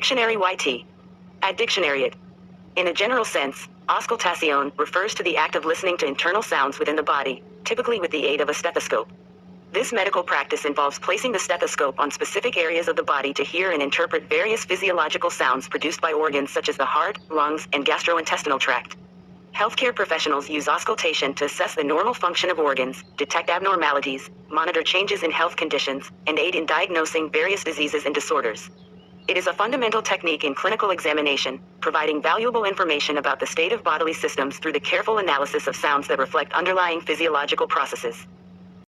Dictionary YT. At dictionary it. In a general sense, auscultación refers to the act of listening to internal sounds within the body, typically with the aid of a stethoscope. This medical practice involves placing the stethoscope on specific areas of the body to hear and interpret various physiological sounds produced by organs such as the heart, lungs, and gastrointestinal tract. Healthcare professionals use auscultation to assess the normal function of organs, detect abnormalities, monitor changes in health conditions, and aid in diagnosing various diseases and disorders. It is a fundamental technique in clinical examination, providing valuable information about the state of bodily systems through the careful analysis of sounds that reflect underlying physiological processes.